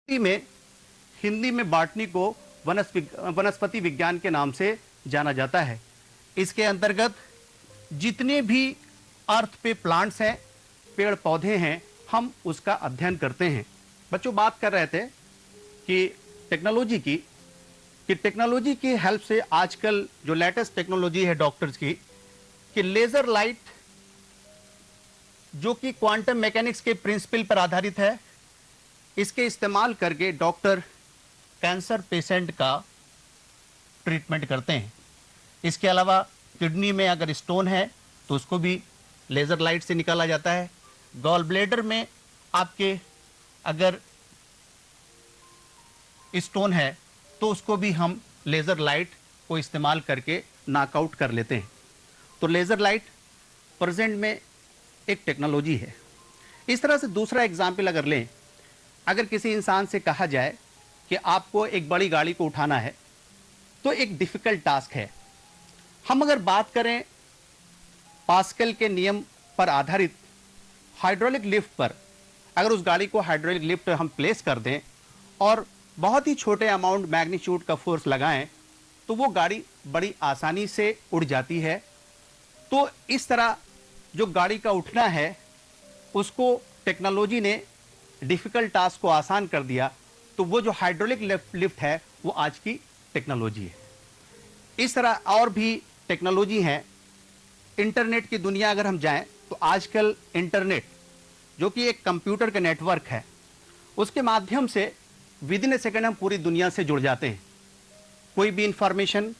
में हिंदी में बॉटनी को वनस्पति विज्ञान के नाम से जाना जाता है। इसके अंतर्गत जितने भी अर्थ पे प्लांट्स हैं, पेड़ पौधे हैं, हम उसका अध्ययन करते हैं। बच्चों, बात कर रहे थे कि टेक्नोलॉजी की हेल्प से आजकल जो लेटेस्ट टेक्नोलॉजी है डॉक्टर्स की, कि लेजर लाइट जो कि क्वांटम मैकेनिक्स के प्रिंसिपल पर आधारित है, इसके इस्तेमाल करके डॉक्टर कैंसर पेशेंट का ट्रीटमेंट करते हैं। इसके अलावा किडनी में अगर स्टोन है तो उसको भी लेज़र लाइट से निकाला जाता है। गॉल ब्लैडर में आपके अगर स्टोन है तो उसको भी हम लेज़र लाइट को इस्तेमाल करके नॉकआउट कर लेते हैं। तो लेज़र लाइट प्रेजेंट में एक टेक्नोलॉजी है। इस तरह से दूसरा एग्जाम्पल अगर लें, अगर किसी इंसान से कहा जाए कि आपको एक बड़ी गाड़ी को उठाना है तो एक डिफ़िकल्ट टास्क है। हम अगर बात करें पास्कल के नियम पर आधारित हाइड्रोलिक लिफ्ट पर, अगर उस गाड़ी को हाइड्रोलिक लिफ्ट पर हम प्लेस कर दें और बहुत ही छोटे अमाउंट मैग्नीट्यूड का फोर्स लगाएं तो वो गाड़ी बड़ी आसानी से उड़ जाती है। तो इस तरह जो गाड़ी का उठना है उसको टेक्नोलॉजी ने डिफ़िकल्ट टास्क को आसान कर दिया। तो वो जो हाइड्रोलिक लिफ्ट है वो आज की टेक्नोलॉजी है। इस तरह और भी टेक्नोलॉजी हैं। इंटरनेट की दुनिया अगर हम जाएं तो आजकल इंटरनेट जो कि एक कंप्यूटर का नेटवर्क है, उसके माध्यम से विद इन ए सेकेंड हम पूरी दुनिया से जुड़ जाते हैं। कोई भी इंफॉर्मेशन,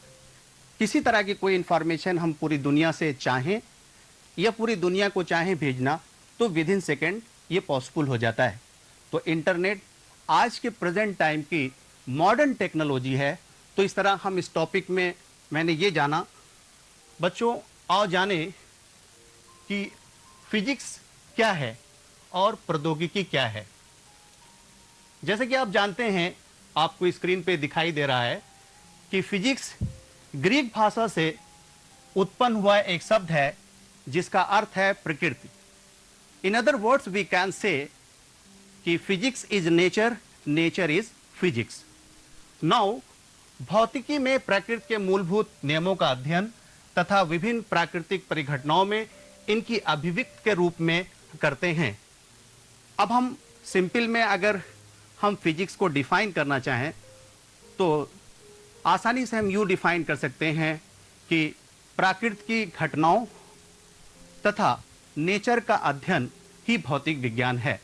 किसी तरह की कोई इंफॉर्मेशन हम पूरी दुनिया से चाहें या पूरी दुनिया को चाहें भेजना तो विद इन सेकेंड ये पॉसिबल हो जाता है। तो इंटरनेट आज के प्रेजेंट टाइम की मॉडर्न टेक्नोलॉजी है। तो इस तरह हम इस टॉपिक में मैंने ये जाना। बच्चों, आओ जाने कि फिजिक्स क्या है और प्रौद्योगिकी क्या है। जैसे कि आप जानते हैं, आपको स्क्रीन पे दिखाई दे रहा है कि फिजिक्स ग्रीक भाषा से उत्पन्न हुआ एक शब्द है जिसका अर्थ है प्रकृति। In other words we can say कि physics is nature, nature is physics. Now, भौतिकी में प्रकृति के मूलभूत नियमों का अध्ययन तथा विभिन्न प्राकृतिक परिघटनाओं में इनकी अभिव्यक्ति के रूप में करते हैं। अब हम सिंपल में अगर हम फिजिक्स को डिफाइन करना चाहें तो आसानी से हम यूँ डिफाइन कर सकते हैं कि प्रकृति की घटनाओं तथा नेचर का अध्ययन ही भौतिक विज्ञान है।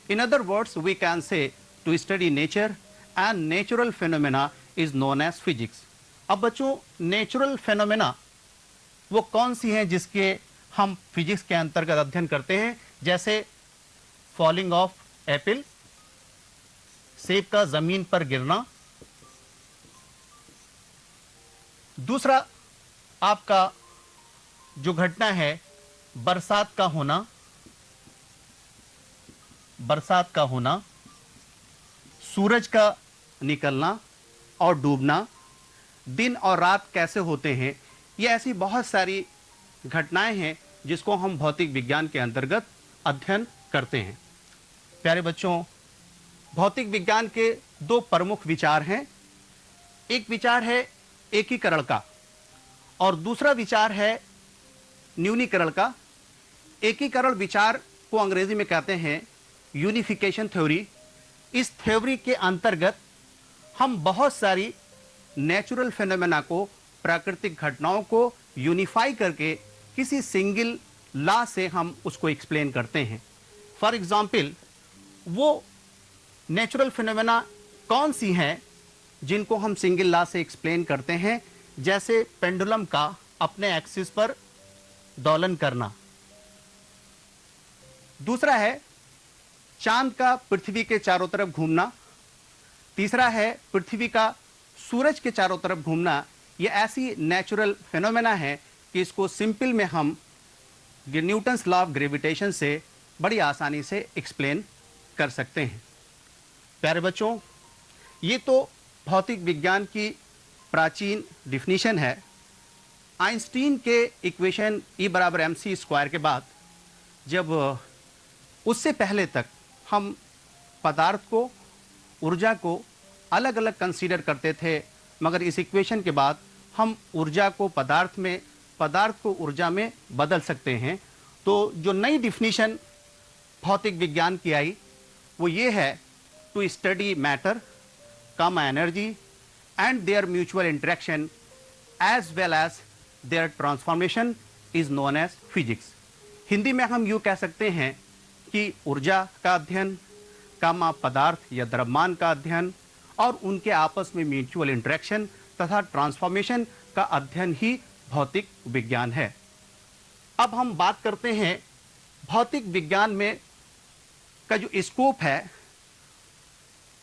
In other words we can say to study nature and natural phenomena is known as physics. अब बच्चों, नेचुरल फेनोमेना वो कौन सी हैं जिसके हम फिजिक्स के अंतर्गत अध्ययन करते हैं, जैसे फॉलिंग ऑफ एप्पल, सेब का जमीन पर गिरना। दूसरा आपका जो घटना है बरसात का होना, सूरज का निकलना और डूबना, दिन और रात कैसे होते हैं। ये ऐसी बहुत सारी घटनाएं हैं जिसको हम भौतिक विज्ञान के अंतर्गत अध्ययन करते हैं। प्यारे बच्चों, भौतिक विज्ञान के दो प्रमुख विचार हैं। एक विचार है एकीकरण का और दूसरा विचार है न्यूनीकरण का। एकीकरण विचार को अंग्रेजी में कहते हैं यूनिफिकेशन थ्योरी। इस थ्योरी के अंतर्गत हम बहुत सारी नेचुरल फेनोमेना को, प्राकृतिक घटनाओं को यूनिफाई करके किसी सिंगल लॉ से हम उसको एक्सप्लेन करते हैं। फॉर एग्जाम्पल, वो नेचुरल फेनोमेना कौन सी हैं जिनको हम सिंगल लॉ से एक्सप्लेन करते हैं, जैसे पेंडुलम का अपने एक्सिस पर दोलन करना। दूसरा है चांद का पृथ्वी के चारों तरफ घूमना। तीसरा है पृथ्वी का सूरज के चारों तरफ घूमना। ये ऐसी नेचुरल फेनोमेना है कि इसको सिंपल में हम न्यूटन्स लॉ ऑफ ग्रेविटेशन से बड़ी आसानी से एक्सप्लेन कर सकते हैं। प्यारे बच्चों, ये तो भौतिक विज्ञान की प्राचीन डिफिनीशन है। आइंस्टीन के इक्वेशन E बराबर mc² के बाद जब उससे पहले तक हम पदार्थ को ऊर्जा को अलग अलग कंसीडर करते थे, मगर इस इक्वेशन के बाद हम ऊर्जा को पदार्थ में, पदार्थ को ऊर्जा में बदल सकते हैं। तो जो नई डिफिनीशन भौतिक विज्ञान की आई वो ये है, to study matter, cum energy and their mutual interaction as well as their transformation is known as physics. Hindi में हम यूँ कह सकते हैं कि ऊर्जा का अध्ययन, कम पदार्थ या द्रव्यमान का अध्ययन और उनके आपस में म्यूचुअल इंटरेक्शन तथा ट्रांसफॉर्मेशन का अध्ययन ही भौतिक विज्ञान है। अब हम बात करते हैं भौतिक विज्ञान में का जो स्कोप है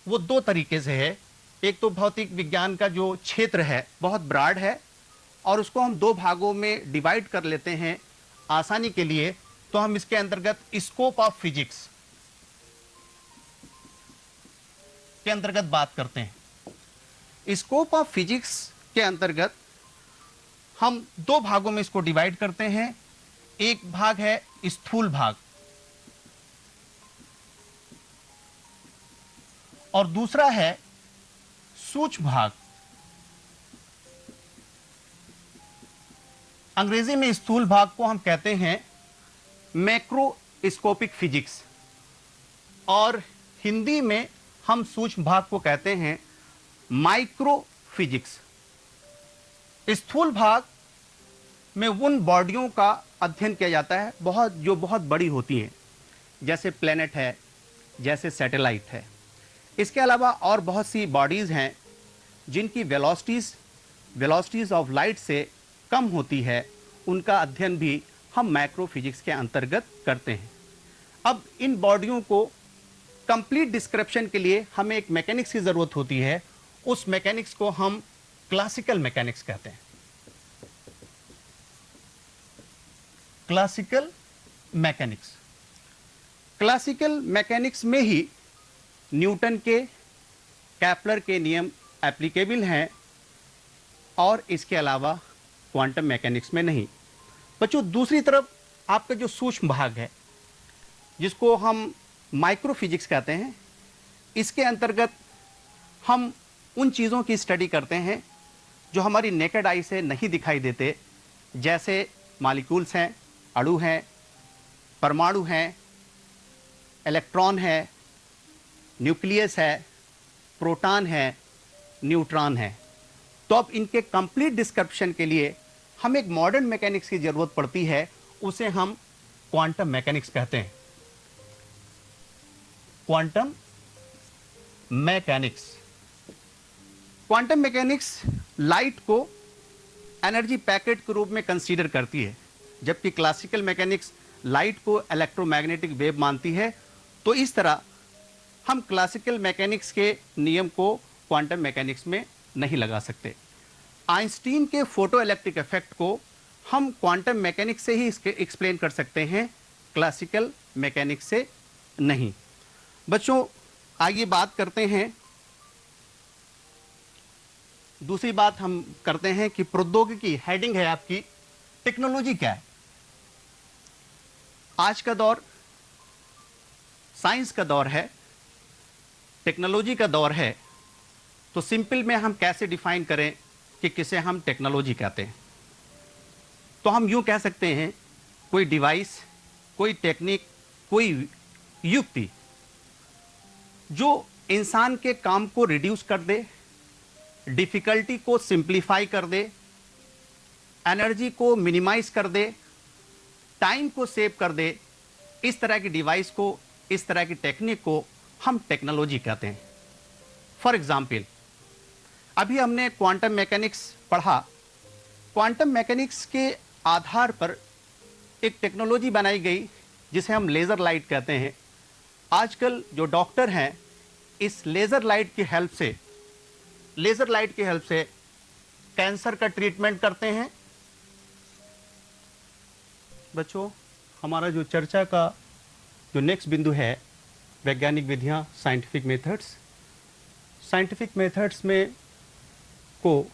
वो दो तरीके से है। एक तो भौतिक विज्ञान का जो क्षेत्र है बहुत ब्रॉड है और उसको हम दो भागों में डिवाइड कर लेते हैं आसानी के लिए। तो हम इसके अंतर्गत स्कोप ऑफ फिजिक्स के अंतर्गत बात करते हैं। स्कोप ऑफ फिजिक्स के अंतर्गत हम दो भागों में इसको डिवाइड करते हैं। एक भाग है स्थूल भाग और दूसरा है सूक्ष्म भाग। अंग्रेजी में स्थूल भाग को हम कहते हैं मैक्रोस्कोपिक फिजिक्स और हिंदी में हम सूक्ष्म भाग को कहते हैं माइक्रो फिजिक्स। स्थूल भाग में उन बॉडियों का अध्ययन किया जाता है जो बहुत बड़ी होती हैं, जैसे प्लैनेट है, जैसे सैटेलाइट है। इसके अलावा और बहुत सी बॉडीज़ हैं जिनकी वेलोसिटीज़ ऑफ लाइट से कम होती है, उनका अध्ययन भी हम माइक्रो फिजिक्स के अंतर्गत करते हैं। अब इन बॉडियों को कंप्लीट डिस्क्रिप्शन के लिए हमें एक मैकेनिक्स की ज़रूरत होती है। उस मैकेनिक्स को हम क्लासिकल मैकेनिक्स कहते हैं। क्लासिकल मैकेनिक्स में ही न्यूटन के, कैपलर के नियम एप्लीकेबल हैं और इसके अलावा क्वांटम मैकेनिक्स में नहीं। बच्चों, दूसरी तरफ आपका जो सूक्ष्म भाग है जिसको हम माइक्रो फिजिक्स कहते हैं, इसके अंतर्गत हम उन चीज़ों की स्टडी करते हैं जो हमारी नेकेड आई से नहीं दिखाई देते, जैसे मॉलिक्यूल्स हैं, अणु हैं, परमाणु हैं, इलेक्ट्रॉन है, न्यूक्लियस है, प्रोटॉन है, न्यूट्रॉन है। तो अब इनके कंप्लीट डिस्क्रिप्शन के लिए हम एक मॉडर्न मैकेनिक्स की ज़रूरत पड़ती है, उसे हम क्वांटम मैकेनिक्स कहते हैं। क्वांटम मैकेनिक्स लाइट को एनर्जी पैकेट के रूप में कंसीडर करती है, जबकि क्लासिकल मैकेनिक्स लाइट को इलेक्ट्रोमैग्नेटिक वेव मानती है। तो इस तरह हम क्लासिकल मैकेनिक्स के नियम को क्वांटम मैकेनिक्स में नहीं लगा सकते। आइंस्टीन के फोटो इलेक्ट्रिक इफेक्ट को हम क्वांटम मैकेनिक्स से ही इसके एक्सप्लेन कर सकते हैं, क्लासिकल मैकेनिक्स से नहीं। बच्चों, आइए बात करते हैं, दूसरी बात हम करते हैं कि प्रौद्योगिकी, हेडिंग है आपकी, टेक्नोलॉजी क्या है। आज का दौर साइंस का दौर है, टेक्नोलॉजी का दौर है। तो सिंपल में हम कैसे डिफाइन करें कि किसे हम टेक्नोलॉजी कहते हैं। तो हम यूं कह सकते हैं, कोई डिवाइस, कोई टेक्निक, कोई युक्ति जो इंसान के काम को रिड्यूस कर दे, डिफ़िकल्टी को सिंप्लीफाई कर दे, एनर्जी को मिनिमाइज कर दे, टाइम को सेव कर दे, इस तरह की डिवाइस को, इस तरह की टेक्निक को हम टेक्नोलॉजी कहते हैं। फॉर एग्जाम्पल, अभी हमने क्वांटम मैकेनिक्स पढ़ा। क्वांटम मैकेनिक्स के आधार पर एक टेक्नोलॉजी बनाई गई जिसे हम लेज़र लाइट कहते हैं। आजकल जो डॉक्टर हैं, इस लेज़र लाइट की हेल्प से कैंसर का ट्रीटमेंट करते हैं। बच्चों, हमारा जो चर्चा का जो नेक्स्ट बिंदु है, वैज्ञानिक विधियां, साइंटिफिक मेथड्स में को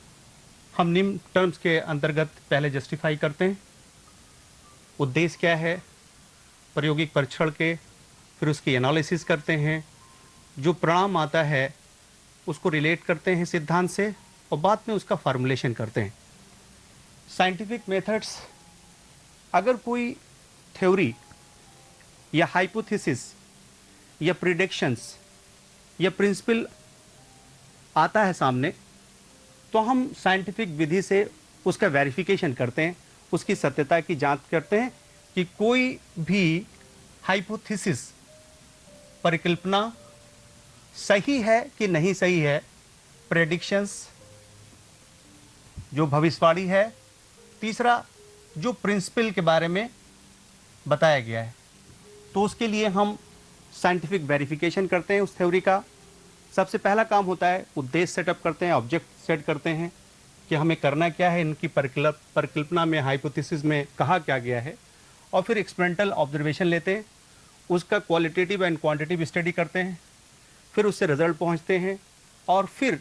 हम निम्न टर्म्स के अंतर्गत पहले जस्टिफाई करते हैं। उद्देश्य क्या है, प्रायोगिक परीक्षण के, फिर उसकी एनालिसिस करते हैं, जो परिणाम आता है उसको रिलेट करते हैं सिद्धांत से और बाद में उसका फार्मूलेशन करते हैं। साइंटिफिक मेथड्स, अगर कोई थ्योरी या हाइपोथेसिस या प्रिडिक्शंस या प्रिंसिपल आता है सामने, तो हम साइंटिफिक विधि से उसका वेरिफिकेशन करते हैं, उसकी सत्यता की जांच करते हैं कि कोई भी हाइपोथेसिस, परिकल्पना सही है कि नहीं सही है, प्रेडिक्शंस जो भविष्यवाणी है, तीसरा जो प्रिंसिपल के बारे में बताया गया है, तो उसके लिए हम साइंटिफिक वेरिफिकेशन करते हैं उस थ्योरी का। सबसे पहला काम होता है उद्देश्य सेटअप करते हैं, ऑब्जेक्ट सेट करते हैं कि हमें करना क्या है, इनकी परिकल्पना में, हाइपोथेसिस में कहा क्या गया है, और फिर एक्सपेरिमेंटल ऑब्जर्वेशन लेते हैं, उसका क्वालिटेटिव एंड क्वांटिटेटिव स्टडी करते हैं, फिर उससे रिजल्ट पहुंचते हैं और फिर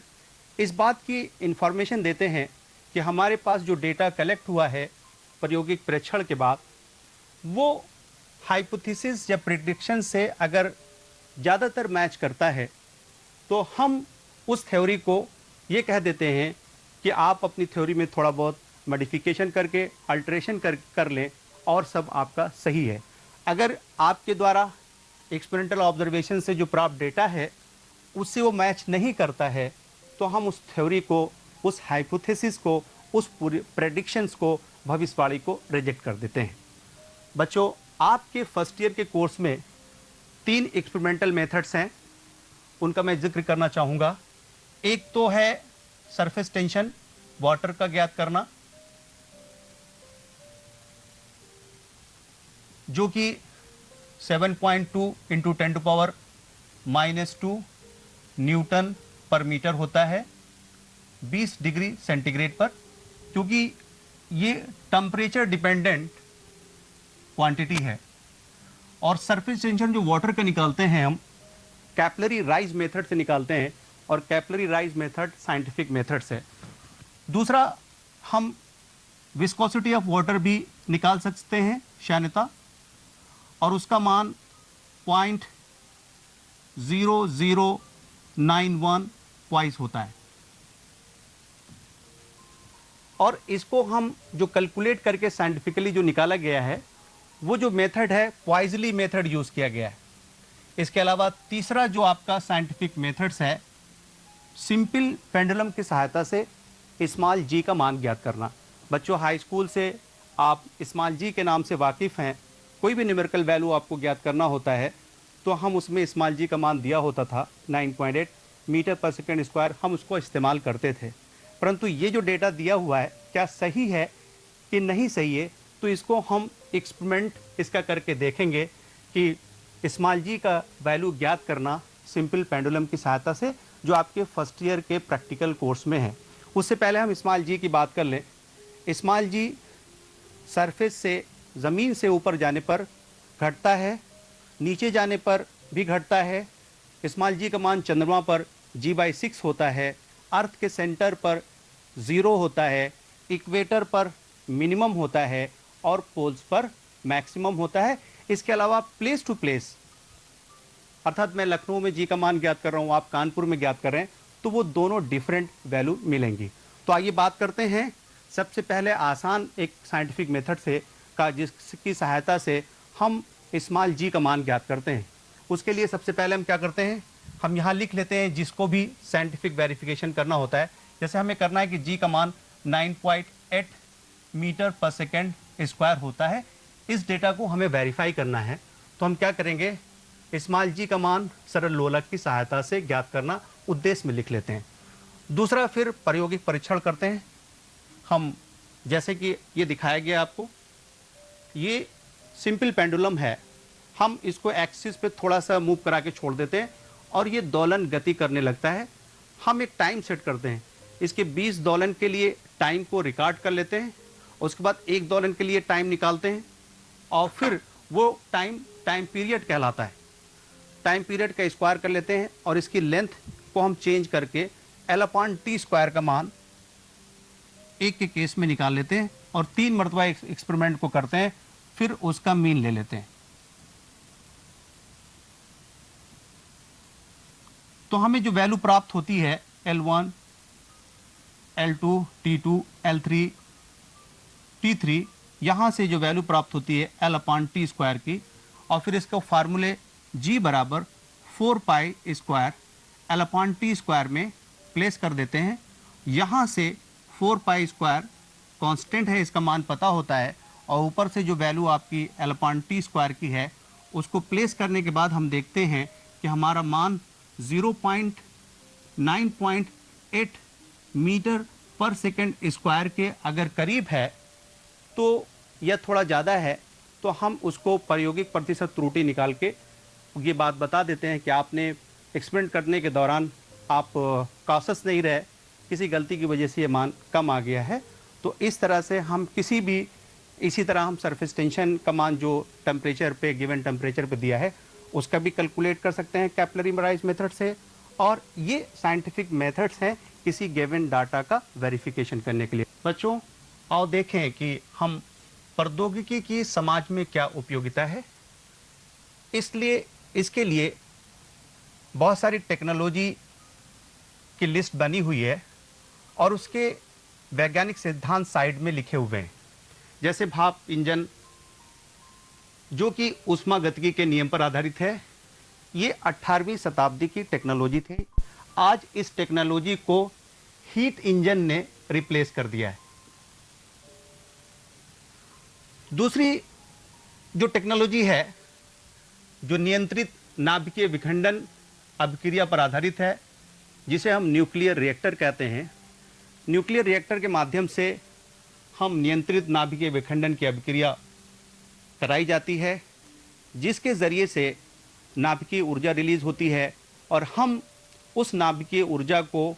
इस बात की इंफॉर्मेशन देते हैं कि हमारे पास जो डेटा कलेक्ट हुआ है प्रायोगिक परीक्षण के बाद, वो हाइपोथेसिस या प्रेडिक्शन से अगर ज़्यादातर मैच करता है तो हम उस थ्योरी को ये कह देते हैं कि आप अपनी थ्योरी में थोड़ा बहुत मॉडिफिकेशन करके अल्ट्रेशन कर लें और सब आपका सही है। अगर आपके द्वारा एक्सपेरिमेंटल ऑब्जर्वेशन से जो प्राप्त डेटा है उससे वो मैच नहीं करता है, तो हम उस थ्योरी को, उस हाइपोथेसिस को, उस पूरे प्रेडिक्शंस को, भविष्यवाणी को रिजेक्ट कर देते हैं। बच्चों, आपके फर्स्ट ईयर के कोर्स में 3 एक्सपेरिमेंटल मेथड्स हैं, उनका मैं जिक्र करना चाहूँगा। एक तो है सरफेस टेंशन, वाटर का ज्ञात करना, जो कि 7.2 इंटू 10⁻⁻² न्यूटन पर मीटर होता है 20 डिग्री सेंटीग्रेड पर, क्योंकि ये टेम्परेचर डिपेंडेंट क्वांटिटी है। और सरफेस टेंशन जो वाटर का निकालते हैं हम कैपिलरी राइज मेथड से निकालते हैं, और capillary rise method scientific method है। दूसरा, हम विस्कोसिटी ऑफ वाटर भी निकाल सकते हैं, श्यानता, और उसका मान 0.0091 क्वाइस होता है। और इसको हम जो कैलकुलेट करके साइंटिफिकली जो निकाला गया है, वो जो मेथड है क्वाइजली मेथड यूज़ किया गया है। इसके अलावा तीसरा जो आपका साइंटिफिक मेथड्स है, सिंपल पेंडुलम की सहायता से स्मॉल जी का मान ज्ञात करना। बच्चों, हाई स्कूल से आप स्मॉल जी के नाम से वाकिफ़ हैं। कोई भी न्यूमेरिकल वैल्यू आपको ज्ञात करना होता है तो हम उसमें स्मॉल जी का मान दिया होता था 9.8 मीटर पर सेकेंड स्क्वायर, हम उसको इस्तेमाल करते थे। परंतु ये जो डेटा दिया हुआ है क्या सही है कि नहीं सही है, तो इसको हम एक्सपेरिमेंट इसका करके देखेंगे कि स्मॉल जी का वैल्यू ज्ञात करना सिंपल पेंडुलम की सहायता से, जो आपके फर्स्ट ईयर के प्रैक्टिकल कोर्स में है। उससे पहले हम स्मॉल जी की बात कर लें। स्मॉल जी सरफेस से, ज़मीन से ऊपर जाने पर घटता है, नीचे जाने पर भी घटता है। स्मॉल जी का मान चंद्रमा पर g/6 होता है, अर्थ के सेंटर पर 0 होता है, इक्वेटर पर मिनिमम होता है और पोल्स पर मैक्सिमम होता है। इसके अलावा प्लेस टू प्लेस, अर्थात मैं लखनऊ में जी का मान ज्ञात कर रहा हूँ, आप कानपुर में ज्ञात कर रहे हैं, तो वो दोनों डिफरेंट वैल्यू मिलेंगी। तो आइए बात करते हैं सबसे पहले आसान एक साइंटिफिक मेथड से का, जिसकी सहायता से हम स्मॉल जी का मान ज्ञात करते हैं। उसके लिए सबसे पहले हम क्या करते हैं, हम यहाँ लिख लेते हैं जिसको भी साइंटिफिक वेरिफिकेशन करना होता है। जैसे हमें करना है कि जी का मान 9.8 मीटर पर सेकेंड स्क्वायर होता है, इस डेटा को हमें वेरीफाई करना है। तो हम क्या करेंगे, स्मॉल जी का मान सरल लोलक की सहायता से ज्ञात करना उद्देश्य में लिख लेते हैं। दूसरा, फिर प्रायोगिक परीक्षण करते हैं हम। जैसे कि ये दिखाया गया आपको, ये सिंपल पेंडुलम है, हम इसको एक्सिस पे थोड़ा सा मूव करा के छोड़ देते हैं और ये दोलन गति करने लगता है। हम एक टाइम सेट करते हैं, इसके 20 दोलन के लिए टाइम को रिकॉर्ड कर लेते हैं, उसके बाद 1 दोलन के लिए टाइम निकालते हैं और फिर वो टाइम पीरियड कहलाता है। टाइम पीरियड का स्क्वायर कर लेते हैं और इसकी लेंथ को हम चेंज करके L/T² का मान एक के केस में निकाल लेते हैं और 3 मरतबा एक्सपेरिमेंट को करते हैं, फिर उसका मीन ले लेते हैं। तो हमें जो वैल्यू प्राप्त होती है L1, L2, T2, L3, T3, यहाँ से जो वैल्यू प्राप्त होती है L/T² की, और फिर इसका फार्मूले G बराबर 4π² L/T² में प्लेस कर देते हैं। यहाँ से 4π² कांस्टेंट है, इसका मान पता होता है, और ऊपर से जो वैल्यू आपकी L/T² की है उसको प्लेस करने के बाद हम देखते हैं कि हमारा मान 0.9.8 मीटर पर सेकंड स्क्वायर के अगर करीब है तो यह थोड़ा ज़्यादा है, तो हम उसको प्रायोगिक प्रतिशत त्रुटि निकाल के ये बात बता देते हैं कि आपने एक्सपेरिमेंट करने के दौरान आप कॉशस नहीं रहे, किसी गलती की वजह से ये मान कम आ गया है। तो इस तरह से हम इसी तरह हम सरफेस टेंशन का मान जो टेम्परेचर पे, गिवन टेम्परेचर पे दिया है उसका भी कैलकुलेट कर सकते हैं कैपिलरी राइज मेथड से। और ये साइंटिफिक मेथड्स हैं किसी गिवन डाटा का वेरिफिकेशन करने के लिए। बच्चों आओ देखें कि हम प्रौद्योगिकी की समाज में क्या उपयोगिता है। इसके लिए बहुत सारी टेक्नोलॉजी की लिस्ट बनी हुई है और उसके वैज्ञानिक सिद्धांत साइड में लिखे हुए हैं। जैसे भाप इंजन जो कि ऊष्मागतिकी के नियम पर आधारित है, ये 18वीं शताब्दी की टेक्नोलॉजी थी। आज इस टेक्नोलॉजी को हीट इंजन ने रिप्लेस कर दिया है। दूसरी जो टेक्नोलॉजी है जो नियंत्रित नाभिकीय विखंडन अभिक्रिया पर आधारित है, जिसे हम न्यूक्लियर रिएक्टर कहते हैं। न्यूक्लियर रिएक्टर के माध्यम से हम नियंत्रित नाभिकीय विखंडन की अभिक्रिया कराई जाती है, जिसके ज़रिए से नाभिकीय ऊर्जा रिलीज होती है और हम उस नाभिकीय ऊर्जा को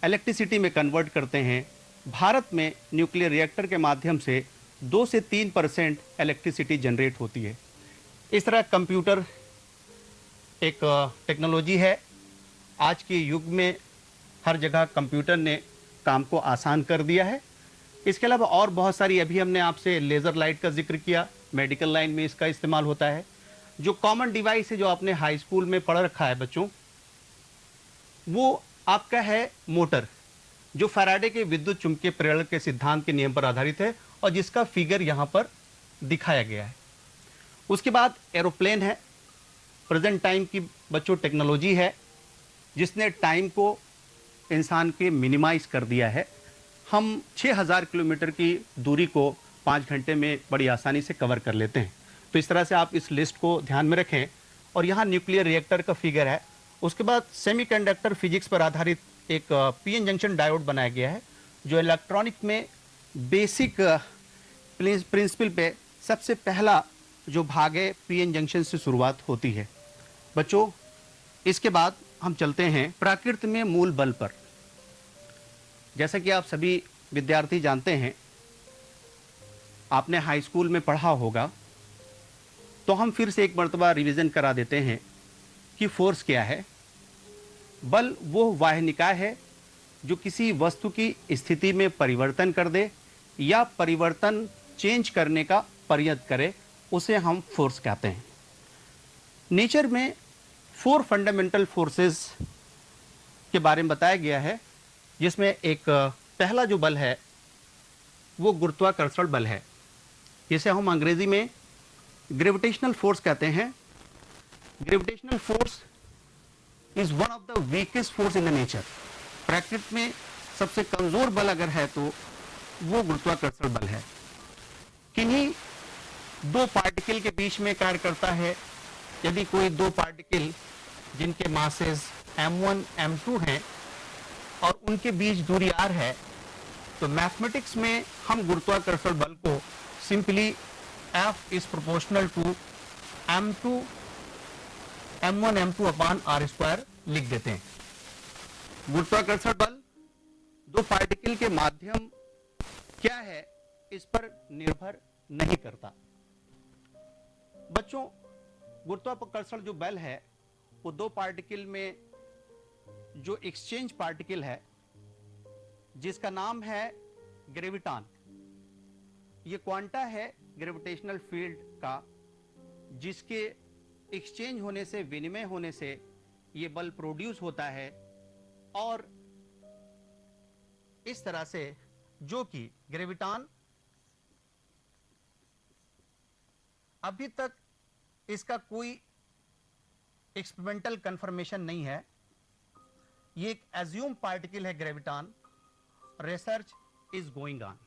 इलेक्ट्रिसिटी में कन्वर्ट करते हैं। भारत में न्यूक्लियर रिएक्टर के माध्यम से 2 से 3% इलेक्ट्रिसिटी जनरेट होती है। इस तरह कंप्यूटर एक टेक्नोलॉजी है। आज के युग में हर जगह कंप्यूटर ने काम को आसान कर दिया है। इसके अलावा और बहुत सारी, अभी हमने आपसे लेज़र लाइट का जिक्र किया, मेडिकल लाइन में इसका इस्तेमाल होता है। जो कॉमन डिवाइस है जो आपने हाई स्कूल में पढ़ रखा है बच्चों, वो आपका है मोटर, जो फैराडे के विद्युत चुंबकीय प्रेरण के सिद्धांत के नियम पर आधारित है और जिसका फिगर यहाँ पर दिखाया गया है। उसके बाद एरोप्लेन है, प्रेजेंट टाइम की बच्चों टेक्नोलॉजी है, जिसने टाइम को इंसान के मिनिमाइज कर दिया है। हम 6000 किलोमीटर की दूरी को 5 घंटे में बड़ी आसानी से कवर कर लेते हैं। तो इस तरह से आप इस लिस्ट को ध्यान में रखें। और यहाँ न्यूक्लियर रिएक्टर का फिगर है। उसके बाद सेमीकंडक्टर फिजिक्स पर आधारित एक पीएन जंक्शन डायोड बनाया गया है, जो इलेक्ट्रॉनिक में बेसिक प्रिंसिपल पे सबसे पहला जो भाग है पीएन जंक्शन से शुरुआत होती है। बच्चों इसके बाद हम चलते हैं प्रकृति में मूल बल पर। जैसा कि आप सभी विद्यार्थी जानते हैं, आपने हाई स्कूल में पढ़ा होगा, तो हम फिर से एक मर्तबा रिवीजन करा देते हैं कि फोर्स क्या है। बल वो वाह्य निकाय है जो किसी वस्तु की स्थिति में परिवर्तन कर दे या परिवर्तन चेंज करने का प्रयत्न करे, उसे हम फोर्स कहते हैं। नेचर में 4 फंडामेंटल फोर्सेस के बारे में बताया गया है, जिसमें एक पहला जो बल है वो गुरुत्वाकर्षण बल है, जिसे हम अंग्रेजी में ग्रेविटेशनल फोर्स कहते हैं। Gravitational force is one of the weakest force in the nature. प्रकृति में सबसे कमजोर बल अगर है तो वो गुरुत्वाकर्षण बल है। किन्हीं 2 पार्टिकल के बीच में कार्य करता है। यदि कोई 2 पार्टिकल जिनके मासेस m1 m2 हैं और उनके बीच दूरी r है, तो मैथमेटिक्स में हम गुरुत्वाकर्षण बल को simply F is proportional to m1 m2 upon r² लिख देते हैं। गुरुत्वाकर्षण बल 2 पार्टिकल के माध्यम क्या है इस पर निर्भर नहीं करता। बच्चों गुरुत्वाकर्षण जो बल है वो 2 पार्टिकल में जो एक्सचेंज पार्टिकल है, जिसका नाम है ग्रेविटॉन, ये क्वांटा है ग्रेविटेशनल फील्ड का, जिसके एक्सचेंज होने से, विनिमय होने से ये बल प्रोड्यूस होता है, और इस तरह से जो कि ग्रेविटॉन अभी तक इसका कोई एक्सपेरिमेंटल कंफर्मेशन नहीं है, ये एक एज्यूम पार्टिकल है graviton, research is going on.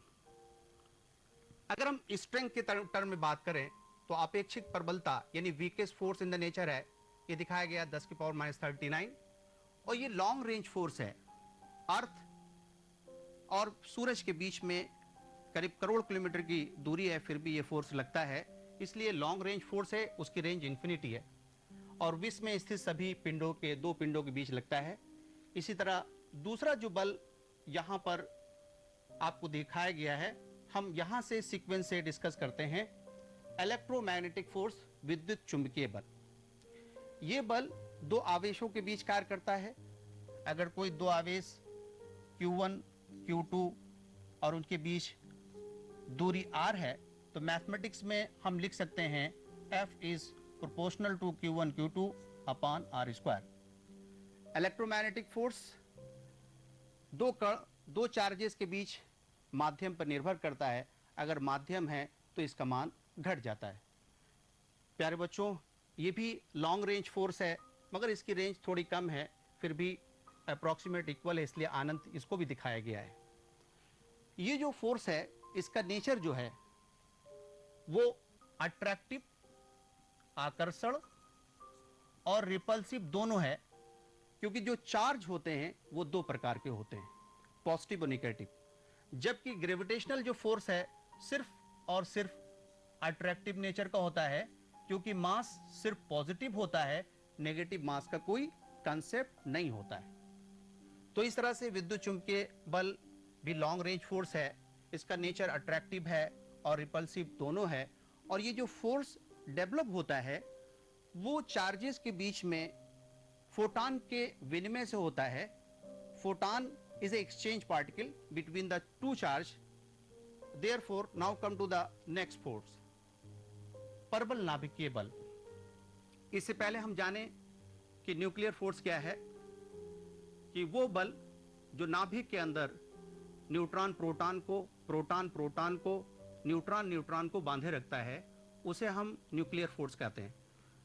अगर हम स्ट्रेंथ के टर्म में बात करें तो अपेक्षित प्रबलता यानी weakest force in the nature है, ये दिखाया गया 10⁻39, और ये लॉन्ग रेंज फोर्स है। अर्थ और सूरज के बीच में करीब करोड़ किलोमीटर की दूरी है, फिर भी ये फोर्स लगता है, इसलिए लॉन्ग रेंज फोर्स है, उसकी रेंज इंफिनिटी है, और विश्व में स्थित सभी पिंडों के, दो पिंडों के बीच लगता है। इसी तरह दूसरा जो बल यहाँ पर आपको दिखाया गया है, हम यहाँ से सीक्वेंस से डिस्कस करते हैं। इलेक्ट्रोमैग्नेटिक फोर्स, विद्युत चुंबकीय बल। ये बल दो आवेशों के बीच कार्य करता है। अगर कोई दो आवेश Q1 Q2 और उनके बीच दूरी r है, तो मैथमेटिक्स में हम लिख सकते हैं F is proportional to Q1 Q2 upon r²। Electromagnetic force दो चार्जेस के बीच माध्यम पर निर्भर करता है। अगर माध्यम है तो इसका मान घट जाता है। प्यारे बच्चों, ये भी लॉन्ग रेंज फोर्स है, मगर इसकी रेंज थोड़ी कम है, फिर भी अप्रॉक्सीमेट इक्वल है, इसलिए अनंत इसको भी दिखाया गया है। ये जो फोर्स है, इसका नेचर जो है वो अट्रैक्टिव, आकर्षण, और रिपल्सिव दोनों है, क्योंकि जो चार्ज होते हैं वो दो प्रकार के होते हैं, पॉजिटिव और नेगेटिव। जबकि ग्रेविटेशनल जो फोर्स है सिर्फ और सिर्फ अट्रैक्टिव नेचर का होता है, क्योंकि मास सिर्फ पॉजिटिव होता है, नेगेटिव मास का कोई कंसेप्ट नहीं होता है। तो इस तरह से विद्युत चुंबकीय बल भी लॉन्ग रेंज फोर्स है, इसका नेचर अट्रैक्टिव है और रिपल्सिव दोनों है। और ये जो फोर्स डेवलप होता है वो चार्जेस के बीच में फोटॉन के विनिमय से होता है। Photon is a exchange particle between the two charge. Therefore, now come to the next force, परबल नाभिकीय बल। इससे पहले हम जाने कि न्यूक्लियर फोर्स क्या है, कि वो बल जो नाभिक के अंदर न्यूट्रॉन प्रोटॉन को, प्रोटॉन प्रोटॉन को, न्यूट्रॉन न्यूट्रॉन को बांधे रखता है, उसे हम न्यूक्लियर फोर्स कहते हैं।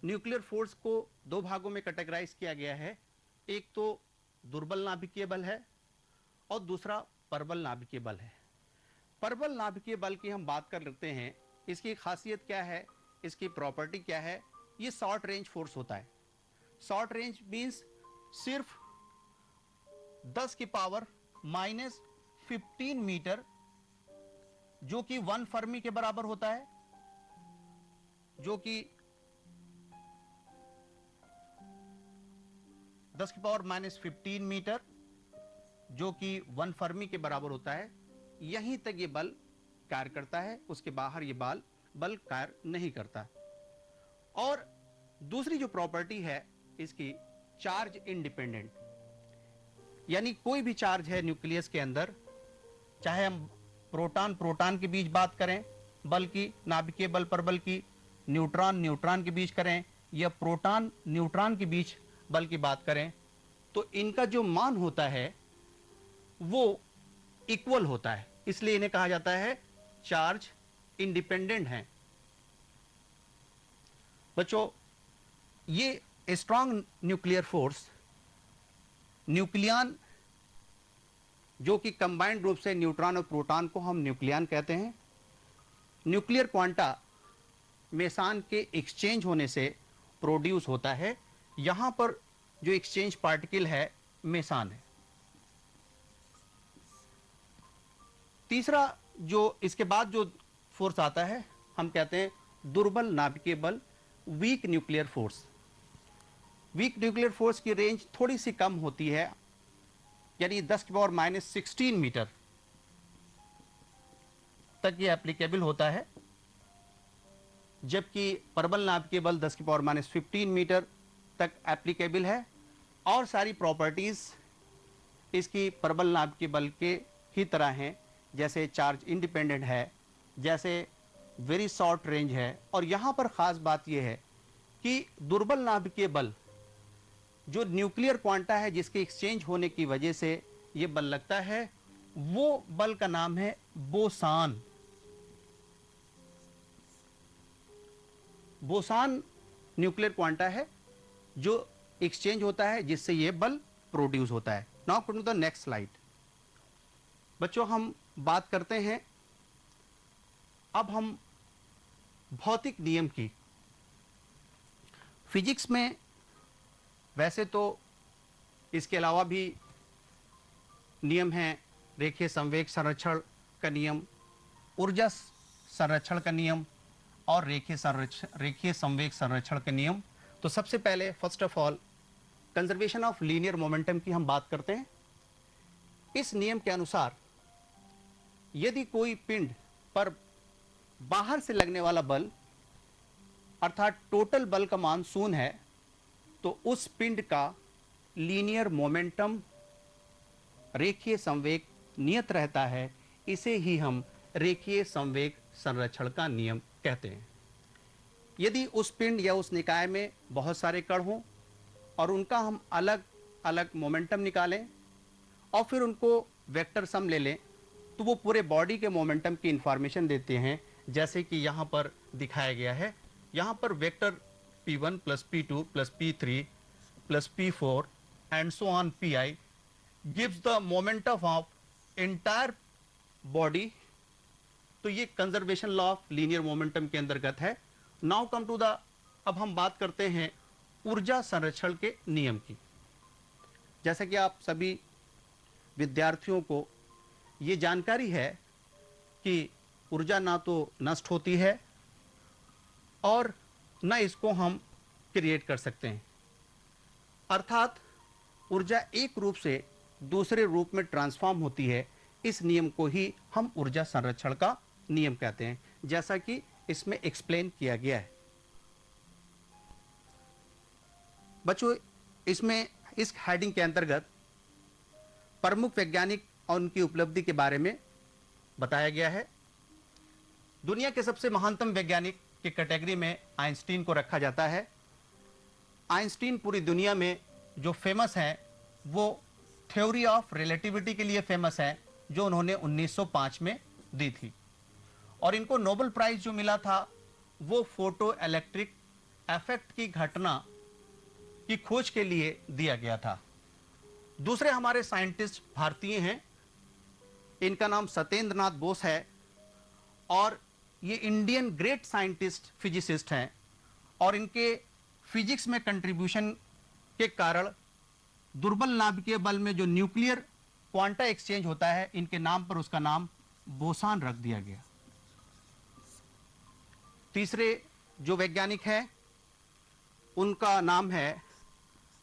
न्यूक्लियर फोर्स को दो भागों में कैटेगराइज किया गया है, एक तो दुर्बल नाभिकीय बल है और दूसरा परबल नाभिकीय बल है। परबल नाभिकीय बल की हम बात कर लेते हैं। इसकी खासियत क्या है, इसकी प्रॉपर्टी क्या है? ये शॉर्ट रेंज फोर्स होता है। शॉर्ट रेंज मींस सिर्फ 10⁻⁻15 मीटर, जो कि 1 फर्मी के बराबर होता है, जो कि 10⁻⁻15 मीटर, जो कि 1 फर्मी के बराबर होता है। यहीं तक ये बल कार्य करता है, उसके बाहर ये बल कार्य नहीं करता। और दूसरी जो प्रॉपर्टी है इसकी, चार्ज इंडिपेंडेंट, यानी कोई भी चार्ज है न्यूक्लियस के अंदर, चाहे हम प्रोटॉन प्रोटॉन के बीच बात करें बल की, नाभिकीय बल परबल की, न्यूट्रॉन न्यूट्रॉन के बीच करें, या प्रोटॉन न्यूट्रॉन के बीच बल की बात करें, तो इनका जो मान होता है वो इक्वल होता है। इसलिए इन्हें कहा जाता है चार्ज इंडिपेंडेंट है। बच्चों, ये स्ट्रॉन्ग न्यूक्लियर फोर्स, न्यूक्लियन, जो कि कंबाइंड रूप से न्यूट्रॉन और प्रोटॉन को हम न्यूक्लियन कहते हैं, न्यूक्लियर क्वांटा मेसान के एक्सचेंज होने से प्रोड्यूस होता है। यहां पर जो एक्सचेंज पार्टिकल है मेसान है। तीसरा जो इसके बाद जो फोर्स आता है, हम कहते हैं दुर्बल नाभिकीय बल, weak nuclear force. Weak nuclear force की रेंज थोड़ी सी कम होती है, यानी 10⁻⁻16 मीटर तक ये एप्लीकेबल होता है, जबकि परबल नाभिकीय बल 10⁻⁻15 मीटर तक एप्लीकेबल है। और सारी प्रॉपर्टीज इसकी परबल नाभिकीय बल के ही तरह हैं, जैसे चार्ज इंडिपेंडेंट है, जैसे वेरी शॉर्ट रेंज है। और यहाँ पर ख़ास बात यह है कि दुर्बल नाभिकीय बल जो न्यूक्लियर क्वांटा है जिसके एक्सचेंज होने की वजह से ये बल लगता है, वो बल का नाम है बोसान। बोसान न्यूक्लियर क्वांटा है जो एक्सचेंज होता है जिससे ये बल प्रोड्यूस होता है। Now come to the next slide. बच्चों, हम बात करते हैं अब हम भौतिक नियम की। फिजिक्स में वैसे तो इसके अलावा भी नियम हैं, रेखीय संवेग संरक्षण का नियम, ऊर्जा संरक्षण का नियम और रेखीय संवेग संरक्षण का नियम। तो सबसे पहले first of all conservation of linear momentum की हम बात करते हैं। इस नियम के अनुसार यदि कोई पिंड पर बाहर से लगने वाला बल अर्थात टोटल बल का मान 0 है तो उस पिंड का लीनियर मोमेंटम रेखीय संवेग नियत रहता है। इसे ही हम रेखीय संवेग संरक्षण का नियम कहते हैं। यदि उस पिंड या उस निकाय में बहुत सारे कण हों और उनका हम अलग अलग मोमेंटम निकालें और फिर उनको वेक्टर सम ले लें तो वो पूरे बॉडी के मोमेंटम की इंफॉर्मेशन देते हैं, जैसे कि यहाँ पर दिखाया गया है। यहाँ पर vector P1 plus P2 plus P3 plus P4 and so on Pi gives the momentum of entire body. तो ये conservation law of linear momentum के अंतर्गत है। नाउ कम टू द, अब हम बात करते हैं ऊर्जा संरक्षण के नियम की। जैसा कि आप सभी विद्यार्थियों को ये जानकारी है कि ऊर्जा ना तो नष्ट होती है और न इसको हम क्रिएट कर सकते हैं, अर्थात ऊर्जा एक रूप से दूसरे रूप में ट्रांसफॉर्म होती है। इस नियम को ही हम ऊर्जा संरक्षण का नियम कहते हैं, जैसा कि इसमें एक्सप्लेन किया गया है। बच्चों, इसमें इस हेडिंग के अंतर्गत प्रमुख वैज्ञानिक और उनकी उपलब्धि के बारे में बताया गया है। दुनिया के सबसे महानतम वैज्ञानिक की कैटेगरी में आइंस्टीन को रखा जाता है। आइंस्टीन पूरी दुनिया में जो फेमस है वो थ्योरी ऑफ रिलेटिविटी के लिए फेमस है, जो उन्होंने 1905 में दी थी। और इनको नोबेल प्राइज जो मिला था वो फोटो इलेक्ट्रिक इफेक्ट की घटना की खोज के लिए दिया गया था। दूसरे हमारे साइंटिस्ट भारतीय हैं, इनका नाम सत्येंद्र नाथ बोस है और ये इंडियन ग्रेट साइंटिस्ट फिजिसिस्ट हैं और इनके फिजिक्स में कंट्रीब्यूशन के कारण दुर्बल नाभिकीय बल में जो न्यूक्लियर क्वांटा एक्सचेंज होता है, इनके नाम पर उसका नाम बोसान रख दिया गया। तीसरे जो वैज्ञानिक हैं उनका नाम है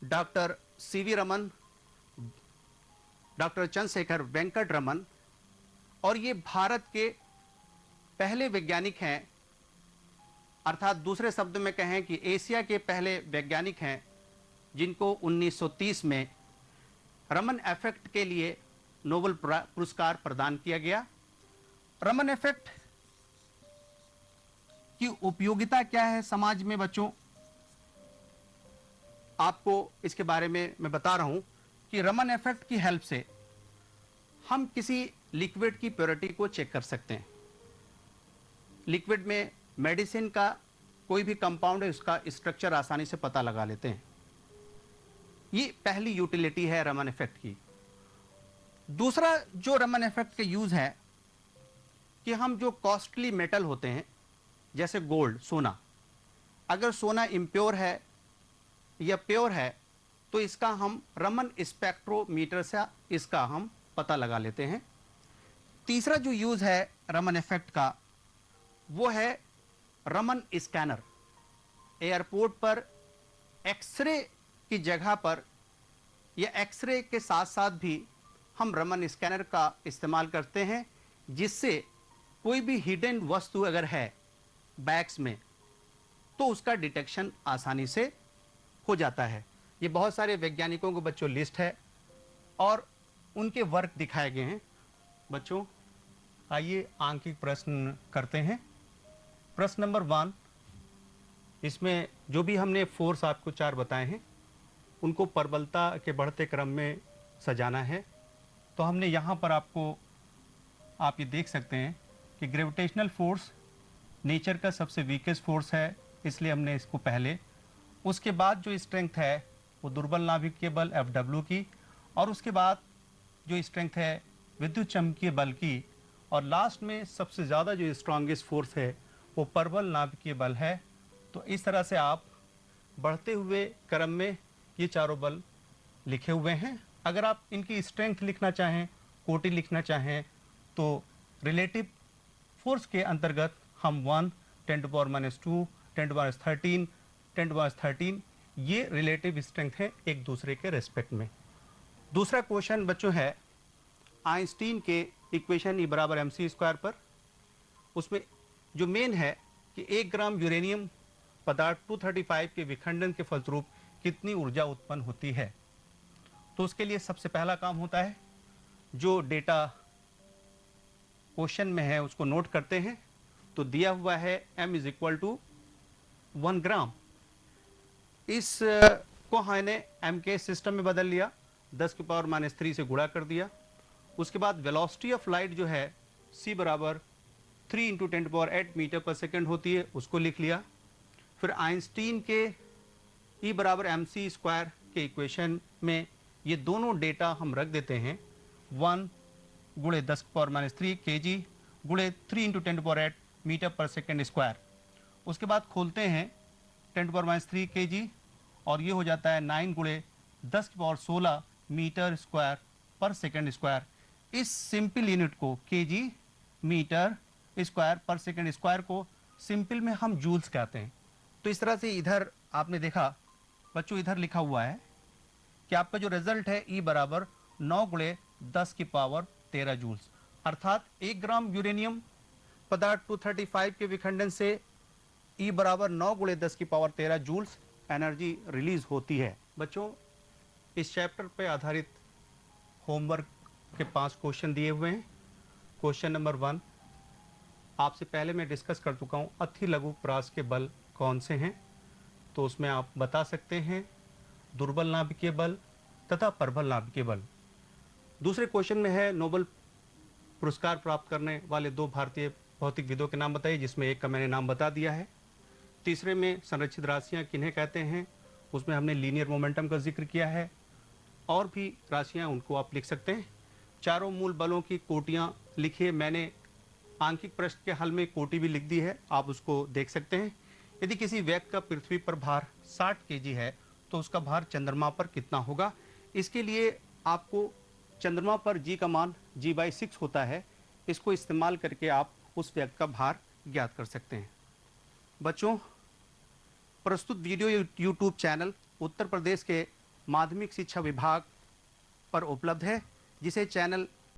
doctor CV Raman, doctor Chandrashekhar Venkat Raman, और ये भारत के पहले वैज्ञानिक हैं, अर्थात दूसरे शब्द में कहें कि एशिया के पहले वैज्ञानिक हैं जिनको 1930 में रमन इफेक्ट के लिए नोबेल पुरस्कार प्रदान किया गया। रमन इफेक्ट की उपयोगिता क्या है समाज में बच्चों, आपको इसके बारे में मैं बता रहा हूं कि रमन इफेक्ट की हेल्प से हम किसी लिक्विड की प्योरिटी को चेक कर सकते हैं। लिक्विड में मेडिसिन का कोई भी कंपाउंड है, उसका स्ट्रक्चर आसानी से पता लगा लेते हैं। ये पहली यूटिलिटी है रमन इफेक्ट की। दूसरा जो रमन इफेक्ट का यूज है कि हम जो कॉस्टली मेटल होते हैं जैसे गोल्ड, सोना, अगर सोना इम्प्योर है या प्योर है तो इसका हम रमन स्पेक्ट्रोमीटर से इसका हम पता लगा लेते हैं। तीसरा जो यूज है रमन इफेक्ट का वो है रमन स्कैनर। एयरपोर्ट पर एक्सरे की जगह पर या एक्सरे के साथ साथ भी हम रमन स्कैनर का इस्तेमाल करते हैं, जिससे कोई भी हिडन वस्तु अगर है बैग्स में तो उसका डिटेक्शन आसानी से हो जाता है। ये बहुत सारे वैज्ञानिकों को बच्चों लिस्ट है और उनके वर्क दिखाए गए हैं। बच्चों आइए आंकिक प्रश्न करते हैं। प्रश्न नंबर 1, इसमें जो भी हमने फोर्स आपको 4 बताए हैं, उनको प्रबलता के बढ़ते क्रम में सजाना है। तो हमने यहाँ पर आपको, आप ये देख सकते हैं कि ग्रेविटेशनल फोर्स नेचर का सबसे वीकेस्ट फोर्स है, इसलिए हमने इसको पहले, उसके बाद जो स्ट्रेंथ है वो दुर्बल नाभिकीय बल Fw की, और उसके बाद जो स्ट्रेंथ है विद्युत चुम्बकीय बल की, और लास्ट में सबसे ज़्यादा जो स्ट्रॉन्गेस्ट फोर्स है वो प्रबल नाभिकीय बल है। तो इस तरह से आप बढ़ते हुए क्रम में ये चारों बल लिखे हुए हैं। अगर आप इनकी स्ट्रेंथ लिखना चाहें, कोटि लिखना चाहें, तो रिलेटिव फोर्स के अंतर्गत हम 1, 10⁻², 10⁻13, 10⁻13 ये रिलेटिव स्ट्रेंथ है एक दूसरे के रेस्पेक्ट में। दूसरा क्वेश्चन बच्चों है आइंस्टीन के इक्वेशन E = mc² पर। उसमें जो मेन है कि 1 ग्राम यूरेनियम पदार्थ 235 के विखंडन के फलस्वरूप कितनी ऊर्जा उत्पन्न होती है। तो उसके लिए सबसे पहला काम होता है, जो डेटा क्वेश्चन में है उसको नोट करते हैं। तो दिया हुआ है m = 1 ग्राम। इस को हमने m के सिस्टम में बदल लिया, 10⁻³ से गुणा कर दिया। उसके बाद वेलोसिटी ऑफ लाइट जो है c = 3 × 10⁸ मीटर/सेकंड होती है, उसको लिख लिया। फिर आइंस्टीन के E = mc² के इक्वेशन में ये दोनों डेटा हम रख देते हैं, 1 × 10⁻³ kg × 3 × 10⁸ मीटर/सेकंड²। उसके बाद खोलते हैं 10⁻³ kg और ये हो जाता है 9 × 10⁻16 मीटर/सेकंड²। इस सिंपल यूनिट को kg मीटर/सेकंड² को सिंपल में हम जूल्स कहते हैं। तो इस तरह से इधर आपने देखा बच्चों, इधर लिखा हुआ है कि आपका जो रिजल्ट है E = 9 × 10⁻13 जूल्स, अर्थात 1 ग्राम यूरेनियम पदार्थ 235 के विखंडन से E = 9 × 10⁻13 जूल्स एनर्जी रिलीज होती है। बच्चों, इस चैप्टर पे आधारित होमवर्क के 5 क्वेश्चन दिए हुए हैं। क्वेश्चन नंबर 1 आपसे पहले मैं डिस्कस कर चुका हूँ, अति लघु परास के बल कौन से हैं। तो उसमें आप बता सकते हैं दुर्बल नाभिकीय बल तथा प्रबल नाभिकीय बल। दूसरे क्वेश्चन में है नोबेल पुरस्कार प्राप्त करने वाले 2 भारतीय भौतिकविदों के नाम बताइए, जिसमें एक का मैंने नाम बता दिया है। तीसरे में संरक्षित राशियां किन्हें कहते हैं, उसमें हमने लीनियर मोमेंटम का जिक्र किया है। और भी राशियां उनको आप लिख सकते हैं। चारों मूल बलों की कोटियां लिखिए। मैंने आंकिक प्रश्न के हल में कोटि भी लिख दी है, आप उसको देख सकते हैं। यदि किसी व्यक्ति का पृथ्वी पर भार 60 kg है तो उसका भार चंद्रमा पर कितना होगा। इसके लिए आपको चंद्रमा पर g का मान g/6 होता है, इसको इस्तेमाल करके आप उस व्यक्ति का भार ज्ञात कर सकते हैं। बच्चों, प्रस्तुत video YouTube channel Uttar Pradesh के माध्यमिक शिक्षा विभाग पर उपलब्ध है, जिसे चैनल